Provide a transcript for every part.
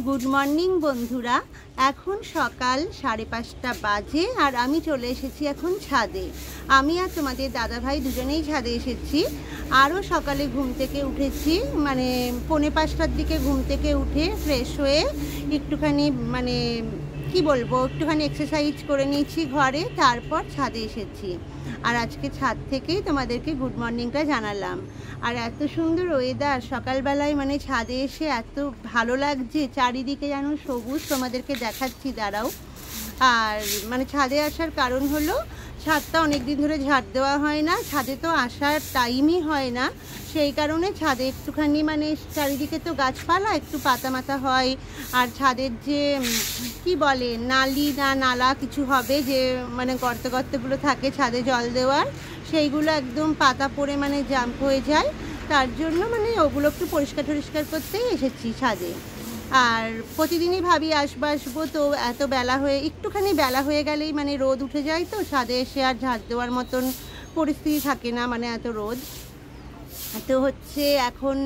Good morning বন্ধুরা। এখন সকাল 5:30 বাজে আর আমি চলে এসেছি এখন ছাদে। আমি আর তোমাদের দাদাভাই দুজনেই ছাদে এসেছি। আরও সকালে ঘুম থেকে উঠেছি, মানে 4:45টার দিকে ঘুম থেকে উঠে ফ্রেশ হয়ে একটুখানি কি বলবো, একটুখানি এক্সারসাইজ করে নিয়েছি ঘরে, তারপর ছাদে এসেছি। আর আজকে ছাদ থেকেই তোমাদেরকে গুড মর্নিংটা জানালাম। আর এত সুন্দর ওয়েদার সকালবেলায়, ছাদে এসে এত ভালো লাগছে, চারিদিকে যেন সবুজ। তোমাদেরকে দেখাচ্ছি, দাঁড়াও। আর ছাদে আসার কারণ হলো, ছাদটা অনেক দিন ধরে ঝাড় দেওয়া হয় না, ছাদে তো আসার টাইমই হয় না। সেই কারণে ছাদে একটুখানি চারিদিকে তো গাছপালা, একটু পাতা মাতা হয়। আর ছাদের যে কি বলে, নালি না নালা কিছু হবে, যে গর্তগুলো থাকে ছাদে জল দেওয়ার, সেইগুলো একদম পাতা পড়ে জাম্প হয়ে যায়। তার জন্য ওগুলো একটু পরিষ্কার টরিষ্কার করতেই এসেছি ছাদে। আর প্রতিদিনই ভাবি আসবো, তো এত একটুখানি বেলা হয়ে গেলেই রোদ উঠে যায়, তো ছাদে এসে আর ঝাড় দেওয়ার মতন পরিস্থিতি থাকে না, এত রোদ। তো হচ্ছে এখন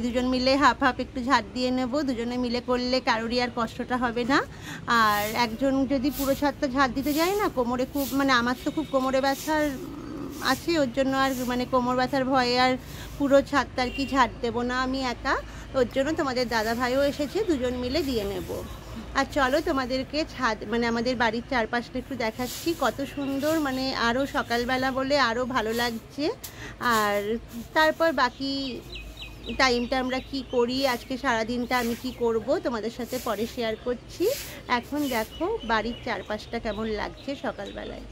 দুজন মিলে হাফ হাফ একটু ঝাড় দিয়ে নেব। দুজনে মিলে করলে কারোরই আর কষ্টটা হবে না। আর একজন যদি পুরো ছাদটা ঝাড় দিতে যায় না, কোমরে খুব আমার তো খুব কোমরে ব্যথার আছে, ওর জন্য আর কোমর ব্যথার ভয়ে আর পুরো ছাদটা আর কি ঝাড় দেবো না আমি একা। ওর জন্য তোমাদের দাদা ভাইও এসেছে, দুজন মিলে দিয়ে নেব। আর চলো তোমাদেরকে ছাদ আমাদের বাড়ির চারপাশটা একটু দেখাচ্ছি, কত সুন্দর, আরও সকালবেলা বলে আরও ভালো লাগছে। আর তারপর বাকি টাইমটা আমরা কি করি, আজকে সারাদিনটা আমি কি করব তোমাদের সাথে পরে শেয়ার করছি। এখন দেখো বাড়ির চারপাশটা কেমন লাগছে সকালবেলায়।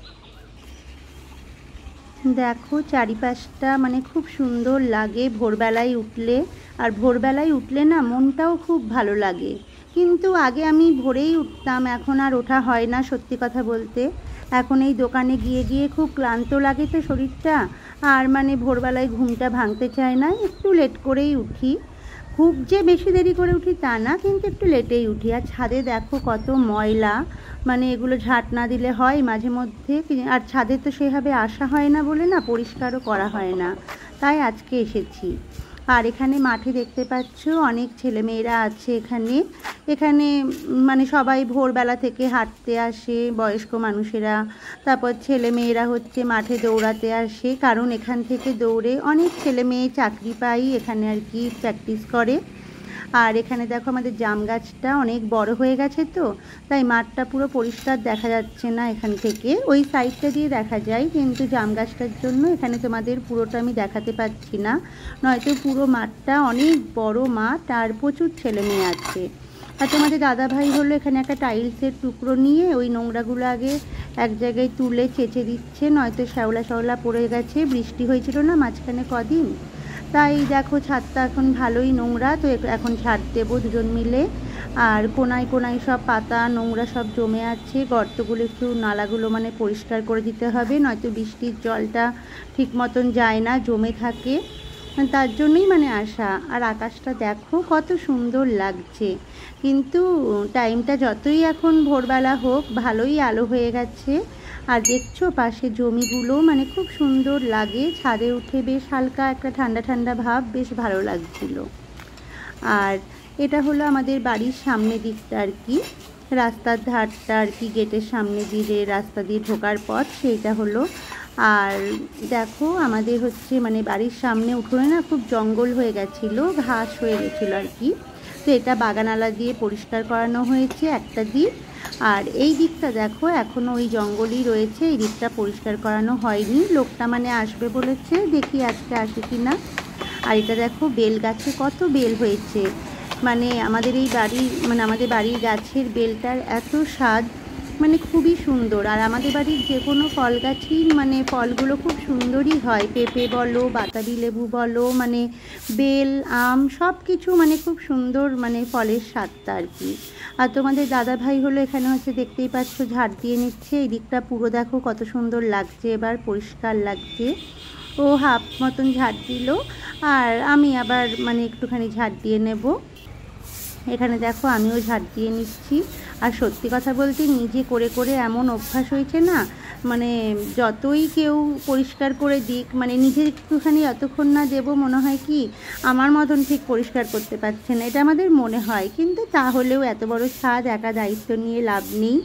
দেখো চারিপাশটা খুব সুন্দর লাগে ভোরবেলায় উঠলে। আর ভোরবেলায় উঠলে না মনটাও খুব ভালো লাগে। কিন্তু আগে আমি ভোরেই উঠতাম, এখন আর ওঠা হয় না সত্যি কথা বলতে। এখন এই দোকানে গিয়ে গিয়ে খুব ক্লান্ত লাগে তো শরীরটা, আর ভোরবেলায় ঘুমটা ভাঙতে চায় না, একটু লেট করেই উঠি। খুব যে বেশি দেরি করে উঠি তা না, কিন্তু একটু লেটেই উঠি। আর ছাদে দেখো কত ময়লা, এগুলো ঝাঁট না দিলে হয় মাঝে মধ্যে। আর ছাদে তো সেভাবে আসা হয় না বলে না পরিষ্কারও করা হয় না, তাই আজকে এসেছি। আর এখানে মাঠে দেখতে পাচ্ছ অনেক ছেলেমেয়েরা আছে এখানে সবাই ভোরবেলা থেকে হাঁটতে আসে, বয়স্ক মানুষেরা। তারপর ছেলেমেয়েরা হচ্ছে মাঠে দৌড়াতে আসে, কারণ এখান থেকে দৌড়ে অনেক ছেলেমেয়ে চাকরি পায়, এখানে আর কি প্র্যাকটিস করে। আর এখানে দেখো আমাদের জাম গাছটা অনেক বড় হয়ে গেছে, তো তাই মাঠটা পুরো পরিষ্কার দেখা যাচ্ছে না এখান থেকে, ওই সাইডটা দিয়ে দেখা যায়। কিন্তু জাম গাছটার জন্য এখানে তোমাদের পুরোটা আমি দেখাতে পাচ্ছি না, নয়তো পুরো মাঠটা অনেক বড় মাঠ আর প্রচুর ছেলে মেয়ে আছে। আর তোমাদের দাদাভাই হলো এখানে একটা টাইলসের টুকরো নিয়ে ওই নোংরাগুলো আগে এক জায়গায় তুলে চেঁচে দিচ্ছে, নয়তো শ্যাওলা পড়ে গেছে, বৃষ্টি হয়েছিল না মাঝখানে কদিন, তাই দেখো ছাদটা এখন ভালোই নোংরা, তো এখন ঝাড় দেবো দুজন মিলে। আর কোনায় কোনায় সব পাতা নোংরা সব জমে আছে, গর্তগুলো একটু নালাগুলো পরিষ্কার করে দিতে হবে, নয়তো বৃষ্টির জলটা ঠিক মতন যায় না, জমে থাকে, তার জন্যই আসা। আর আকাশটা দেখো কত সুন্দর লাগছে। কিন্তু টাইমটা যতই এখন ভোরবেলা হোক, ভালোই আলো হয়ে গেছে। আর দেখছো পাশে জমিগুলো খুব সুন্দর লাগে, ছাদে উঠে বেশ হালকা একটা ঠান্ডা ঠান্ডা ভাব, বেশ ভালো লাগছিল। আর এটা হলো আমাদের বাড়ির সামনে দিকটা আর কি, রাস্তার ধারটা আর কি, গেটের সামনে দিয়ে রাস্তা দিয়ে ঢোকার পথ সেইটা হলো। আর দেখো আমাদের হচ্ছে বাড়ির সামনে উঠোনে না খুব জঙ্গল হয়ে গেছিলো, ঘাস হয়ে গেছিলো আর কি, তো এটা বাগানালা দিয়ে পরিষ্কার করানো হয়েছে একটা দিক। আর এই দিকটা দেখো এখনও ওই জঙ্গলই রয়েছে, এই দিকটা পরিষ্কার করানো হয়নি, লোকটা আসবে বলেছে, দেখি আজকে আসে কি না। আর এটা দেখো বেল গাছে কত বেল হয়েছে, আমাদের এই বাড়ির আমাদের বাড়ির গাছের বেলটার এত স্বাদ, খুবই সুন্দর। আর আমাদের বাড়ির যে কোনো ফল গাছই ফলগুলো খুব সুন্দরই হয়, পেঁপে বলো, বাতাবি লেবু বলো, বেল আম সব কিছু খুব সুন্দর ফলের স্বাদটা আর কি। আর তোমাদের দাদা ভাই হলো এখানে হচ্ছে দেখতেই পাচ্ছ ঝাড় দিয়ে নিচ্ছে, এই দিকটা পুরো দেখো কত সুন্দর লাগছে, এবার পরিষ্কার লাগছে। ও হাফ মতন ঝাড় দিল, আর আমি আবার একটুখানি ঝাড় দিয়ে নেব। এখানে দেখো আমিও ঝাড় দিয়ে নিচ্ছি। আর সত্যি কথা বলতে নিজে করে করে এমন অভ্যাস হয়েছে না, মানে যতই কেউ পরিষ্কার করে দিক, মানে নিজে একটুখানি যতক্ষণ না দেবো মনে হয় কি আমার মতন ঠিক পরিষ্কার করতে পারছে না, এটা আমাদের মনে হয়। কিন্তু তাহলেও এত বড় ছাদ একা দায়িত্ব নিয়ে লাভ নেই,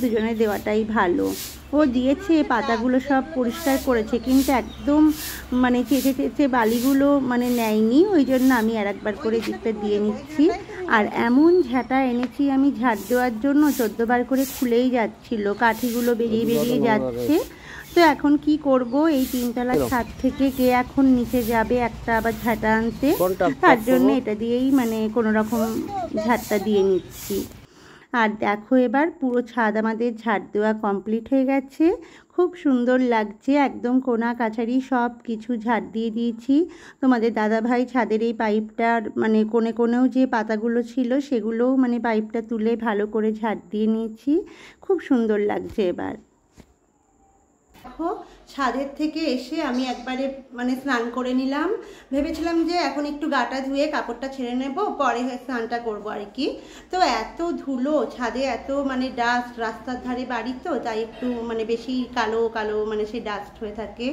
দুজনে দেওয়াটাই ভালো। ও দিয়েছে, পাতাগুলো সব পরিষ্কার করেছে, কিন্তু একদম মানে চেঁচে চেঁচে বালিগুলো মানে নেয়নি, ওই জন্য আমি আর একবার করে দিকটা দিয়ে নিচ্ছি। আর এমন ঝাঁটা এনেছি আমি ঝাড় দেওয়ার জন্য, 14 বার করে খুলেই যাচ্ছিল, কাঠিগুলো বেরিয়ে বেরিয়ে যাচ্ছে। তো এখন কি করব, এই 3 তলার ছাদ থেকে কে এখন নিচে যাবে একটা আবার ঝাঁটা আনতে, তার জন্য এটা দিয়েই মানে কোনো রকম ঝাড়টা দিয়ে নিচ্ছি। আর দেখো এবার পুরো ছাদ আমাদের ঝাড় দেওয়া কমপ্লিট হয়ে গেছে, খুব সুন্দর লাগছে, একদম কোনা কাছারি সব কিছু ঝাড় দিয়ে দিয়েছি। তোমাদের দাদাভাই ছাদের এই পাইপটার মানে কোণে কোণেও যে পাতাগুলো ছিল সেগুলোও মানে পাইপটা তুলে ভালো করে ঝাড় দিয়ে নিয়েছি, খুব সুন্দর লাগছে এবার। দেখো ছাদের থেকে এসে আমি একবারে মানে স্নান করে নিলাম, ভেবেছিলাম যে এখন একটু গাটা ধুয়ে কাপড়টা ছেড়ে নেব, পরে স্নানটা করব আর কি। তো এত ধুলো ছাদে, এত মানে ডাস্ট, রাস্তার ধারে বাড়ি তো, তাই একটু মানে বেশি কালো কালো মানে সেই ডাস্ট হয়ে থাকে।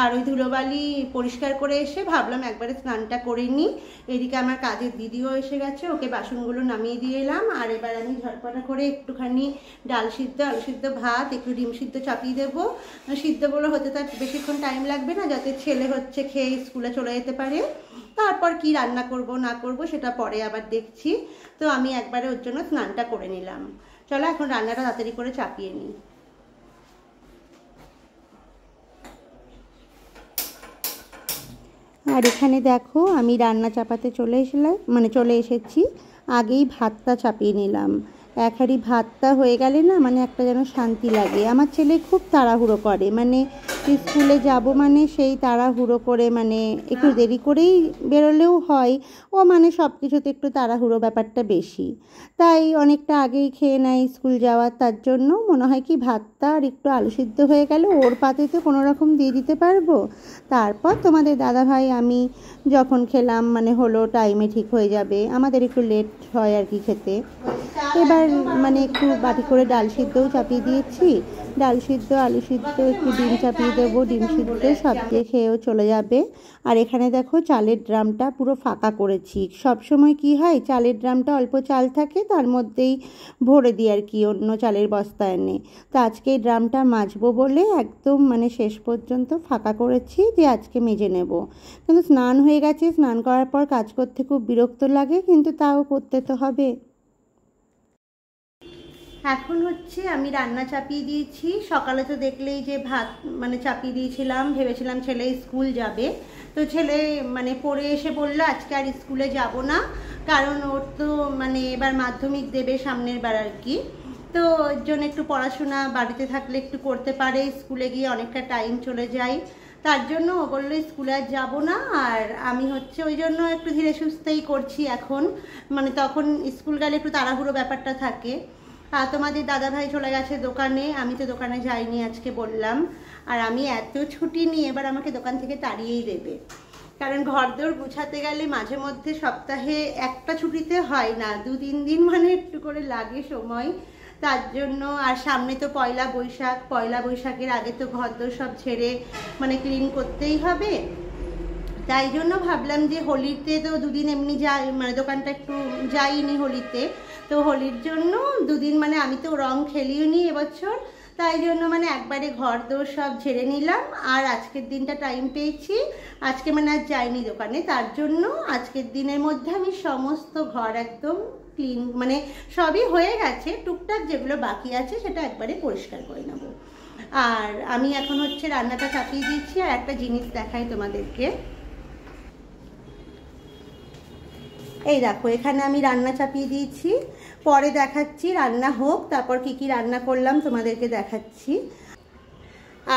আর ওই ধুলোবালি পরিষ্কার করে এসে ভাবলাম একবারে স্নানটা করে নিই। এদিকে আমার কাজের দিদিও এসে গেছে, ওকে বাসনগুলো নামিয়ে দিয়ে এলাম। আর এবার আমি ঝটপটা করে একটুখানি ডাল সিদ্ধ, আলু সিদ্ধ, ভাত, একটু ডিম সিদ্ধ চাপিয়ে দেবো। সিদ্ধগুলো হতে তার বেশিক্ষণ টাইম লাগবে না, যাতে ছেলে হচ্ছে খেয়ে স্কুলে চলে যেতে পারে। তারপর কি রান্না করব না করব সেটা পরে আবার দেখছি। তো আমি একবারে ওর জন্য স্নানটা করে নিলাম। চলো এখন রান্নাটা তাড়াতাড়ি করে চাপিয়ে নিই। আর এখানে দেখো আমি রান্না চাপাতে চলে এসেছি, আগেই ভাতটা চাপিয়ে নিলাম। এক হাঁড়ি ভাতটা হয়ে গেলে না মানে একটা যেন শান্তি লাগে। আমার ছেলে খুব তাড়াহুড়ো করে, মানে স্কুলে যাব মানে সেই তাড়াহুড়ো করে, মানে একটু দেরি করেই বেরোলেও হয়, ও মানে সব কিছুতে একটু তাড়াহুড়ো ব্যাপারটা বেশি, তাই অনেকটা আগেই খেয়ে নেয় স্কুল যাওয়ার। তার জন্য মনে হয় কি ভাতটা আর একটু আলু সিদ্ধ হয়ে গেলে ওর পাতেতে কোনো রকম দিয়ে দিতে পারবো, তারপর তোমাদের দাদাভাই আমি যখন খেলাম মানে হলো টাইমে ঠিক হয়ে যাবে, আমাদের একটু লেট হয় আর কি খেতে। এবার মানে একটু বাটি করে ডাল সিদ্ধও চাপিয়ে দিয়েছি, ডাল সিদ্ধ, আলু সিদ্ধ, একটু ডিম চাপিয়ে দেবো, ডিম সিদ্ধ সব দিয়ে খেয়েও চলে যাবে। আর এখানে দেখো চালের ড্রামটা পুরো ফাঁকা করেছি। সব সময় কি হয়, চালের ড্রামটা অল্প চাল থাকে তার মধ্যেই ভরে দিই আর কি অন্য চালের বস্তা এনে। তো আজকে এই ড্রামটা মাজবো বলে একদম মানে শেষ পর্যন্ত ফাঁকা করেছি, যে আজকে মেজে নেব। কিন্তু স্নান হয়ে গেছে, স্নান করার পর কাজ করতে খুব বিরক্ত লাগে, কিন্তু তাও করতে তো হবে। এখন হচ্ছে আমি রান্না চাপিয়ে দিয়েছি। সকালে তো দেখলেই যে ভাত মানে চাপিয়ে দিয়েছিলাম, ভেবেছিলাম ছেলে স্কুল যাবে, তো ছেলে মানে পড়ে এসে বললো আজকে আর স্কুলে যাব না, কারণ ওর তো মানে এবার মাধ্যমিক দেবে সামনের বার আর কি। তো ওর জন্য একটু পড়াশোনা বাড়িতে থাকলে একটু করতে পারে, স্কুলে গিয়ে অনেকটা টাইম চলে যায়, তার জন্য ও বললো স্কুলে আর যাবো না। আর আমি হচ্ছে ওই জন্য একটু ধীরে সুস্থেই করছি এখন, মানে তখন স্কুল গেলে একটু তাড়াহুড়ো ব্যাপারটা থাকে। আর তোমাদের দাদাভাই চলে গেছে দোকানে, আমি তো দোকানে যাইনি আজকে বললাম। আর আমি এত ছুটি নিয়ে এবার আমাকে দোকান থেকে তাড়িয়েই দেবে, কারণ ঘরদোর গুছাতে গেলে মাঝে মধ্যে সপ্তাহে একটা ছুটিতে হয় না, 2-3 দিন মানে একটু করে লাগে সময়, তার জন্য। আর সামনে তো পয়লা বৈশাখ, পয়লা বৈশাখের আগে তো ঘরদোর সব ছেড়ে মানে ক্লিন করতেই হবে, তাই জন্য ভাবলাম যে হোলিতে তো 2 দিন এমনি যাই, মানে দোকানটা একটু যাইনি হোলিতে, তো হোলির জন্য 2 দিন মানে আমি তো রং খেলিও নি এবছর, তাই জন্য মানে একবারে ঘর দোর সব ঝেড়ে নিলাম। আর আজকের দিনটা টাইম পেয়েছি, আজকে মানে আর যাইনি দোকানে, তার জন্য আজকের দিনের মধ্যে আমি সমস্ত ঘর একদম ক্লিন, মানে সবই হয়ে গেছে, টুকটাক যেগুলো বাকি আছে সেটা একবারে পরিষ্কার করে নেব। আর আমি এখন হচ্ছে রান্নাটা চাপিয়ে দিচ্ছি। আর একটা জিনিস দেখাই তোমাদেরকে, এই দেখো এখানে আমি রান্না চাপিয়ে দিয়েছি, পরে দেখাচ্ছি, রান্না হোক তারপর কি কি রান্না করলাম তোমাদেরকে দেখাচ্ছি।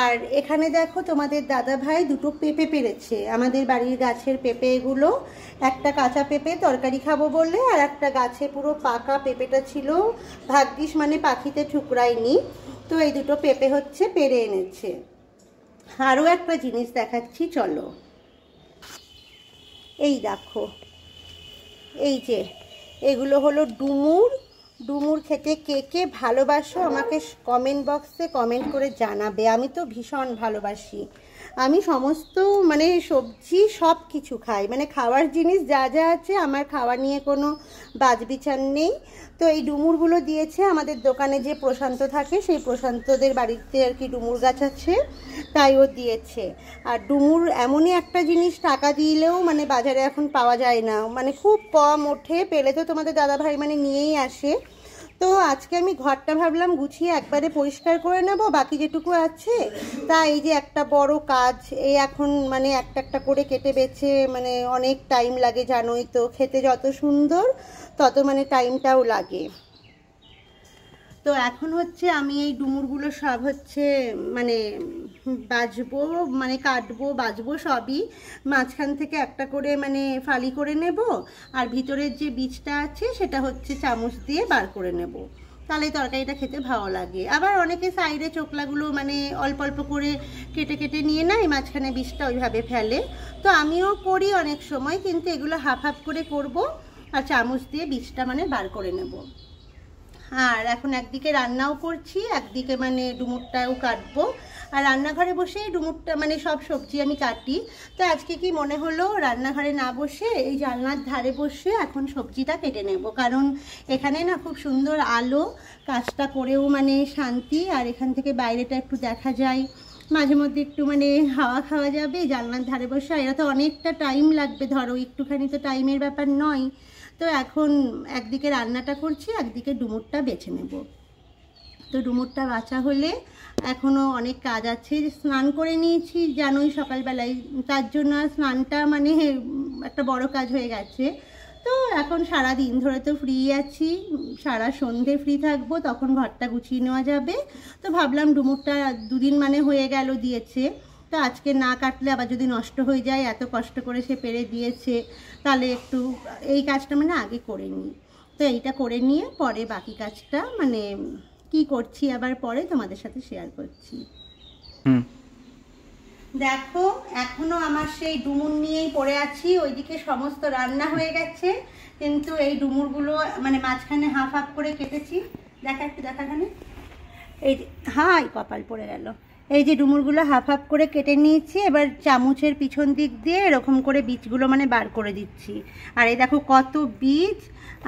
আর এখানে দেখো তোমাদের দাদাভাই 2টো পেঁপে পেরেছে, আমাদের বাড়ির গাছের পেঁপে এগুলো, একটা কাঁচা পেঁপে তরকারি খাবো বলে, আর একটা গাছে পুরো পাকা পেঁপেটা ছিল, ভাগ্যিস মানে পাখিতে ঠুকরায়নি, তো এই 2টো পেঁপে হচ্ছে পেরে এনেছে। আরও একটা জিনিস দেখাচ্ছি চলো, এই দেখো, এই যে এগুলো হলো ডুমুর ডুমুর খেতে কে কে ভালোবাসো আমাকে কমেন্ট বক্সে কমেন্ট করে জানাবে। আমি তো ভীষণ ভালোবাসি। আমি সমস্ত মানে সবজি সব কিছু খাই, মানে খাওয়ার জিনিস যা যা আছে আমার খাওয়া নিয়ে কোনো বাছবিচার নেই। তো এই ডুমুরগুলো দিয়েছে আমাদের দোকানে, যে প্রশান্ত থাকে সেই প্রশান্তদের বাড়িতে আর কি ডুমুর গাছ আছে, তাই ও দিয়েছে। আর ডুমুর এমনই একটা জিনিস, টাকা দিলেও মানে বাজারে এখন পাওয়া যায় না, মানে খুব কম ওঠে, পেলে তো তোমাদের দাদাভাই মানে নিয়েই আসে। তো আজকে আমি ঘরটা ভাবলাম গুছিয়ে একবারে পরিষ্কার করে নেব, বাকি যেটুকু আছে তা এই যে একটা বড় কাজ, এই এখন মানে একটা একটা করে কেটে বেছে মানে অনেক টাইম লাগে, জানোই তো, খেতে যত সুন্দর তত মানে টাইমটাও লাগে। তো এখন হচ্ছে আমি এই ডুমুরগুলো সব হচ্ছে মানে বাজবো, মানে কাটবো বাজবো সবই, মাঝখান থেকে একটা করে মানে ফালি করে নেব, আর ভিতরের যে বীজটা আছে সেটা হচ্ছে চামচ দিয়ে বার করে নেব, তাহলে তরকারিটা খেতে ভালো লাগে। আবার অনেকে সাইডে চোকলাগুলো মানে অল্প অল্প করে কেটে কেটে নিয়ে নেয়, মাঝখানে বীজটা ওইভাবে ফেলে। তো আমিও করি অনেক সময়, কিন্তু এগুলো হাফ হাফ করে করব আর চামচ দিয়ে বীজটা মানে বার করে নেব। আর এখন একদিকে রান্নাও করছি, একদিকে মানে ডুমুরটাও কাটবো, আর রান্নাঘরে বসে ডুমুরটা মানে সব সবজি আমি কাটি। তো আজকে কি মনে হলো রান্নাঘরে না বসে এই জানলার ধারে বসে এখন সবজিটা কেটে নেব, কারণ এখানে না খুব সুন্দর আলো, কাজটা করেও মানে শান্তি, আর এখান থেকে বাইরেটা একটু দেখা যায়, মাঝে মধ্যে একটু মানে হাওয়া খাওয়া যাবে জানলার ধারে বসে। এরা তো অনেকটা টাইম লাগবে, ধরো একটুখানি তো টাইমের ব্যাপার নয়। তো এখন একদিকে রান্নাটা করছি, একদিকে ডুমুরটা বেছে নেব। তো ডুমুরটা বাছা হলে এখনও অনেক কাজ আছে। স্নান করে নিয়েছি জানোই সকালবেলায়, তার জন্য আর স্নানটা মানে একটা বড় কাজ হয়ে গেছে। তো এখন সারা দিন ধরে তো ফ্রি আছি, সারা সন্ধে ফ্রি থাকবো, তখন ঘরটা গুছিয়ে নেওয়া যাবে। তো ভাবলাম ডুমুরটা দুদিন মানে হয়ে গেল দিয়েছে, তো আজকে না কাটলে আবার যদি নষ্ট হয়ে যায়, এত কষ্ট করে সে পেরে দিয়েছে, তাহলে একটু এই কাজটা মানে আগে করে নিই। তো এইটা করে নিয়ে পরে বাকি কাজটা মানে কি করছি আবার পরে তোমাদের সাথে শেয়ার করছি। দেখো এখনো আমার সেই ডুমুর নিয়েই পড়ে আছি, ওইদিকে সমস্ত রান্না হয়ে গেছে, কিন্তু এই ডুমুরগুলো মানে মাঝখানে হাফ হাফ করে কেটেছি। দেখা একটু দেখাখানে, এই যে হাই কপাল পড়ে গেল, এই যে ডুমুরগুলো হাফ হাফ করে কেটে নিয়েছি, এবার চামচের পিছন দিক দিয়ে এরকম করে বীজগুলো মানে বার করে দিচ্ছি। আর এই দেখো কত বীজ,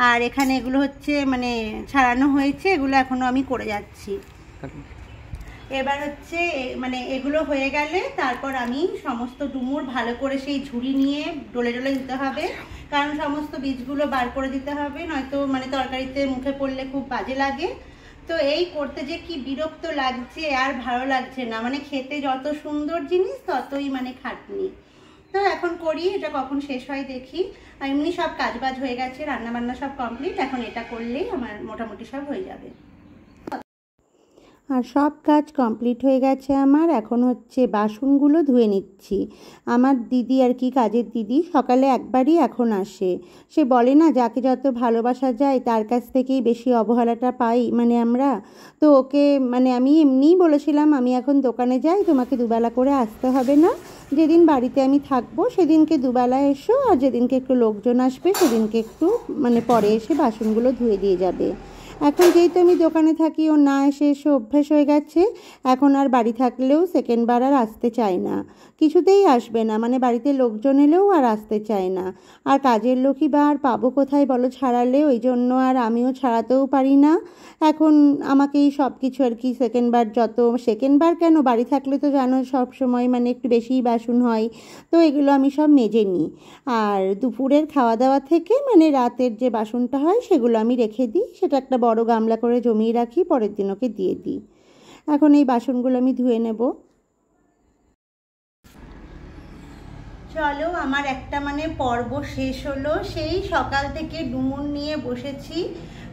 আর এখানে এগুলো হচ্ছে মানে ছাড়ানো হয়েছে, এগুলো এখনো আমি করে যাচ্ছি। এবার হচ্ছে মানে এগুলো হয়ে গেলে তারপর আমি সমস্ত ডুমুর ভালো করে সেই ঝুড়ি নিয়ে ডলে ডলে দিতে হবে, কারণ সমস্ত বীজগুলো বার করে দিতে হবে, নয়তো মানে তরকারিতে মুখে পড়লে খুব বাজে লাগে। তো এই করতে যে কি বিরক্ত লাগছে, আর ভালো লাগছে না, মানে খেতে যত সুন্দর জিনিস ততই মানে খাটনি। তো এখন করি, এটা কখন শেষ হয় দেখি। আর এমনি সব কাজবাজ হয়ে গেছে, রান্নাবান্না সব কমপ্লিট, এখন এটা করলেই আমার মোটামুটি সব হয়ে যাবে। আর সব কাজ কমপ্লিট হয়ে গেছে আমার, এখন হচ্ছে বাসনগুলো ধুয়ে নিচ্ছি। আমার দিদি আর কি, কাজের দিদি, সকালে একবারই এখন আসে। সে বলে না যাকে যত ভালোবাসা যায় তার কাছ থেকেই বেশি অবহেলাটা পাই মানে আমরা। তো ওকে মানে আমি এমনিই বলেছিলাম আমি এখন দোকানে যাই, তোমাকে দুবেলা করে আসতে হবে না, যেদিন বাড়িতে আমি থাকবো সেদিনকে দুবেলা এসো, আর যেদিনকে একটু লোকজন আসবে সেদিনকে একটু মানে পরে এসে বাসনগুলো ধুয়ে দিয়ে যাবে। এখন যেহেতু আমি দোকানে থাকি, ও না এসে এসে অভ্যেস হয়ে গেছে, এখন আর বাড়ি থাকলেও সেকেন্ডবার আর আসতে চায় না, কিছুতেই আসবে না, মানে বাড়িতে লোকজন এলেও আর আসতে চায় না। আর কাজের লোকই বা আর পাবো কোথায় বলো ছাড়ালে, ওই জন্য আর আমিও ছাড়াতেও পারি না। এখন আমাকেই সব কিছু আর কি সেকেন্ডবার কেন, বাড়ি থাকলে তো জানো সব সময় মানে একটু বেশিই বাসন হয়, তো এগুলো আমি সব মেজে নিই। আর দুপুরের খাওয়া দাওয়া থেকে মানে রাতের যে বাসনটা হয় সেগুলো আমি রেখে দিই, সেটা একটা বড় গামলা করে জমিয়ে রাখি, পরের দিন ওকে দিয়ে দিই। এখন এই বাসনগুলো আমি ধুয়ে নেব। চলো আমার একটা মানে পর্ব শেষ হলো, সেই সকাল থেকে ডুমুর নিয়ে বসেছি,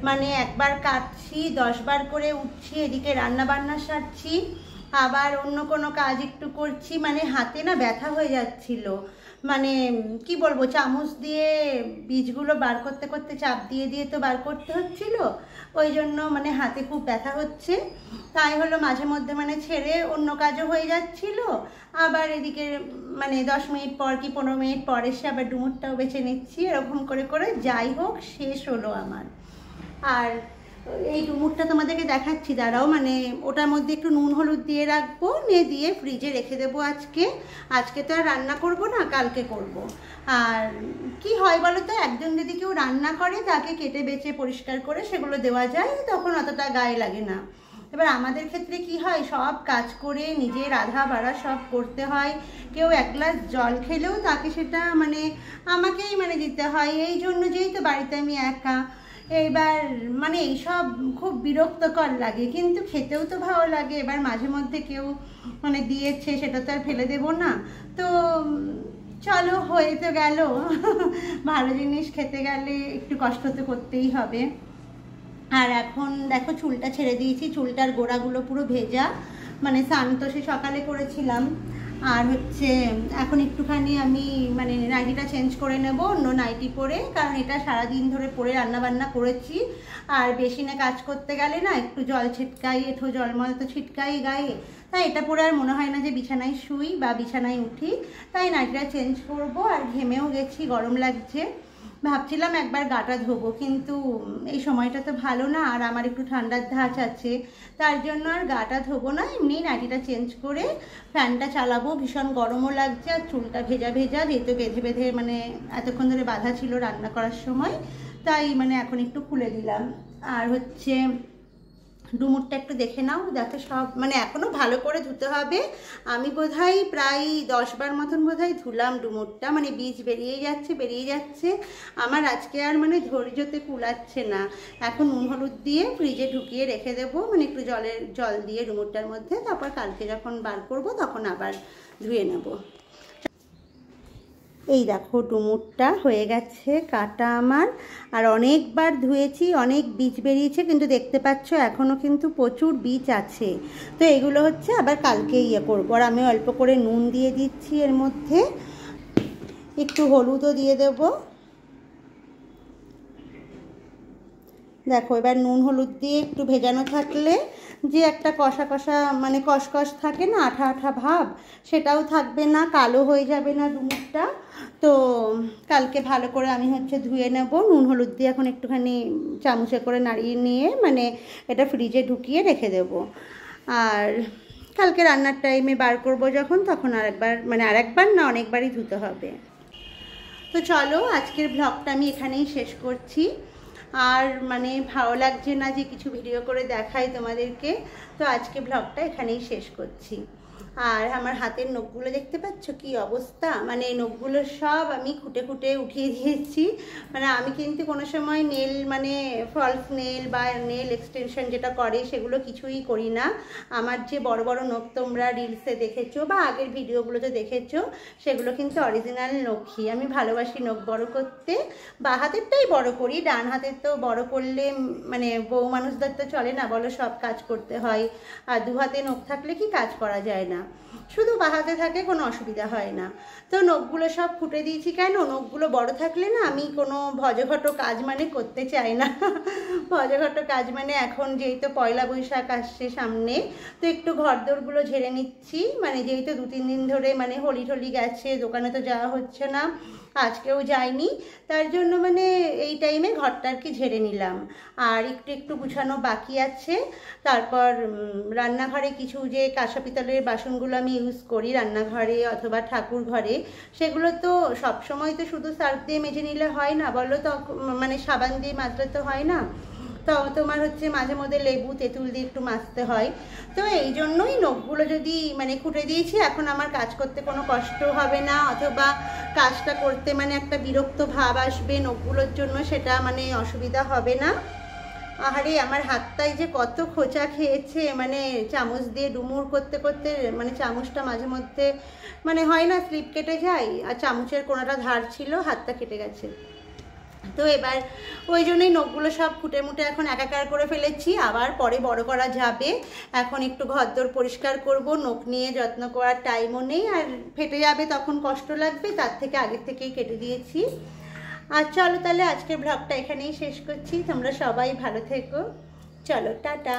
মানে একবার কাটছি 10 বার করে উঠছি, এদিকে রান্না বান্না সারছি, আবার অন্য কোনো কাজ একটু করছি, মানে হাতে না ব্যথা হয়ে যাচ্ছিল, মানে কি বলবো, চামচ দিয়ে বীজগুলো বার করতে করতে চাপ দিয়ে দিয়ে তো বার করতে হচ্ছিল, ওই জন্য মানে হাতে খুব ব্যথা হচ্ছে। তাই হলো মাঝে মধ্যে মানে ছেড়ে অন্য কাজও হয়ে যাচ্ছিল, আবার এদিকে মানে 10 মিনিট পর কি 15 মিনিট পর এসে আবার ডুমুরটাও বেছে নিচ্ছি, এরকম করে করে যাই হোক শেষ হলো আমার। আর এই ডুমুরটা তোমাদেরকে দেখাচ্ছি, দাঁড়াও। মানে ওটার মধ্যে একটু নুন হলুদ দিয়ে রাখবো, দিয়ে ফ্রিজে রেখে দেবো। আজকে তো আর রান্না করব না, কালকে করব। আর কি হয় বলো তো, একজন যদি কেউ রান্না করে তাকে কেটে বেছে পরিষ্কার করে সেগুলো দেওয়া যায়, তখন অতটা গায়ে লাগে না। এবার আমাদের ক্ষেত্রে কি হয়, সব কাজ করে নিজের রাধা বাড়া সব করতে হয়। কেউ এক গ্লাস জল খেলেও তাকে সেটা মানে আমাকেই মানে দিতে হয়। এই জন্য যেই তো বাড়িতে আমি একা, এবার মানে এইসব খুব বিরক্তকর লাগে, কিন্তু খেতেও তো ভালো লাগে। এবার মাঝে মধ্যে কেউ মানে দিয়েছে, সেটা তো আর ফেলে দেবো না। তো চলো, হয়ে তো গেল। ভালো জিনিস খেতে গেলে একটু কষ্ট তো করতেই হবে। আর এখন দেখো চুলটা ছেড়ে দিয়েছি, চুলটার গোড়াগুলো পুরো ভেজা, মানে স্নান তো সে সকালে করেছিলাম। আর হচ্ছে এখন একটুখানি আমি মানে নাইটিটা চেঞ্জ করে নেব, অন্য নাইটি পরে, কারণ এটা সারাদিন ধরে পরে রান্নাবান্না করেছি। আর বেসিনে কাজ করতে গেলে না একটু জল ছিটকাই, এঁঠো জলমল তো ছিটকাই গায়ে, তাই এটা পরে আর মনে হয় না যে বিছানায় শুই বা বিছানায় উঠি। তাই নাইটিটা চেঞ্জ করব। আর ঘেমেও গেছি, গরম লাগছে। ভাবছিলাম একবার গাটা ধোবো, কিন্তু এই সময়টা তো ভালো না, আর আমার একটু ঠান্ডার ধাঁচ আছে, তার জন্য আর গাটা ধোবো না। এমনি নাইটিটা চেঞ্জ করে ফ্যানটা চালাবো। ভীষণ গরমও লাগছে, আর চুলটা ভেজা ভেজা, যেহেতু বেঁধে বেঁধে মানে এতক্ষণ ধরে বাঁধা ছিল রান্না করার সময়, তাই মানে এখন একটু খুলে দিলাম। আর হচ্ছে ডুমুরটা একটু দেখে নাও, দেখো সব মানে এখনও ভালো করে ধুতে হবে। আমি বোধহয় প্রায় 10 বার মতন বোধহয় ধুলাম ডুমুরটা, মানে বীজ বেরিয়ে যাচ্ছে। আমার আজকে আর মানে ধৈর্যতে কুলাচ্ছে না। এখন নুন হলুদ দিয়ে ফ্রিজে ঢুকিয়ে রেখে দেবো, মানে একটু জল দিয়ে ডুমুরটার মধ্যে, তারপর কালকে যখন বার করব তখন আবার ধুয়ে নেব। এই দেখো ডুমুরটা হয়ে গেছে কাটা আমার, আর অনেকবার ধুয়েছি, অনেক বীজ বেরিয়েছে, কিন্তু দেখতে পাচ্ছ এখনও কিন্তু প্রচুর বীজ আছে। তো এগুলো হচ্ছে আবার কালকে করবো। আর আমি অল্প করে নুন দিয়ে দিচ্ছি, এর মধ্যে একটু হলুদও দিয়ে দেব। দেখো এবার নুন হলুদ দিয়ে একটু ভেজানো থাকলে যে একটা কষা কষা মানে কষকষ থাকে না, আঠা আঠা ভাব, সেটাও থাকবে না, কালো হয়ে যাবে না ডুমুরটা। তো কালকে ভালো করে আমি হচ্ছে ধুয়ে নেব নুন হলুদ দিয়ে। এখন একটুখানি চামচে করে নাড়িয়ে নিয়ে মানে এটা ফ্রিজে ঢুকিয়ে রেখে দেব। আর কালকে রান্নার টাইমে বার করব যখন, তখন আরেকবার না, অনেকবারই ধুতে হবে। তো চলো, আজকের ব্লগটা আমি এখানেই শেষ করছি। আর মানে ভালো লাগছে না যে কিছু ভিডিও করে দেখাই তোমাদেরকে, তো আজকে ব্লগটা এখানেই শেষ করছি। আর আমার হাতের নখগুলো দেখতে পাচ্ছ কি অবস্থা, মানে নখগুলো সব আমি খুঁটে খুঁটে উঠিয়ে দিয়েছি। মানে আমি কিন্তু কোনো সময় নেল মানে ফলস নেল বা নেল এক্সটেনশন যেটা করে সেগুলো কিছুই করি না। আমার যে বড় বড় নখ তোমরা রিলসে দেখেছো বা আগের ভিডিওগুলোতে দেখেছো, সেগুলো কিন্তু অরিজিনাল নখই। আমি ভালোবাসি নখ বড় করতে, বা হাতেরটাই বড় করি, ডান হাতের তো বড় করলে মানে বউ মানুষদের তো চলে না বলো, সব কাজ করতে হয়। আর দু হাতে নখ থাকলে কি কাজ করা যায় না, শুধু বা হাতে থাকে কোনো অসুবিধা হয় না। তো নখগুলো সব ফুটে দিয়েছি কেন, নখগুলো বড় থাকলে না আমি কোনো ভজঘট কাজ মানে করতে চাই না। ভজঘট কাজ মানে এখন যেহেতু পয়লা বৈশাখ আসছে সামনে, তো একটু ঘরদোরগুলো ঝেড়ে নিচ্ছি। মানে যেহেতু 2-3 দিন ধরে মানে হোলি টোলি গেছে, দোকানে তো যাওয়া হচ্ছে না, আজকেও যাইনি, তার জন্য মানে এই টাইমে ঘরটা আর কি ঝেড়ে নিলাম। আর একটু গুছানো বাকি আছে। তারপর রান্নাঘরে কিছু যে কাঁসা পিতলের বাসনগুলো আমি ইউজ করি রান্নাঘরে অথবা ঠাকুর ঘরে, সেগুলো তো সবসময় তো শুধু সার্ফ দিয়ে মেজে নিলে হয় না বলো, তো মানে সাবান দিয়ে মাজলে তো হয় না, তো তোমার হচ্ছে মাঝে মধ্যে লেবু তেঁতুল দিয়ে একটু মাজতে হয়। তো এই জন্যই নখগুলো যদি মানে খুঁটে দিয়েছি, এখন আমার কাজ করতে কোনো কষ্ট হবে না, অথবা কাজটা করতে মানে একটা বিরক্ত ভাব আসবে নখগুলোর জন্য, সেটা মানে অসুবিধা হবে না। আরে আমার হাতটাই যে কত খোঁচা খেয়েছে, মানে চামচ দিয়ে ডুমুর করতে করতে মানে চামচটা মাঝে মধ্যে মানে হয় না স্লিপ কেটে যায়, আর চামচের কোনাটা ধার ছিল, হাতটা কেটে গেছে। তো এবার ওই জন্যই নখগুলো সব ফুটে মুটে এখন একাকার করে ফেলেছি, আবার পরে বড় করা যাবে। এখন একটু ঘরদোর পরিষ্কার করব, নখ নিয়ে যত্ন করার টাইমও নেই, আর ফেটে যাবে তখন কষ্ট লাগবে, তার থেকে আগের থেকেই কেটে দিয়েছি। আর চলো তাহলে আজকের ব্লগটা এখানেই শেষ করছি, তোমরা সবাই ভালো থেকো, চলো টাটা।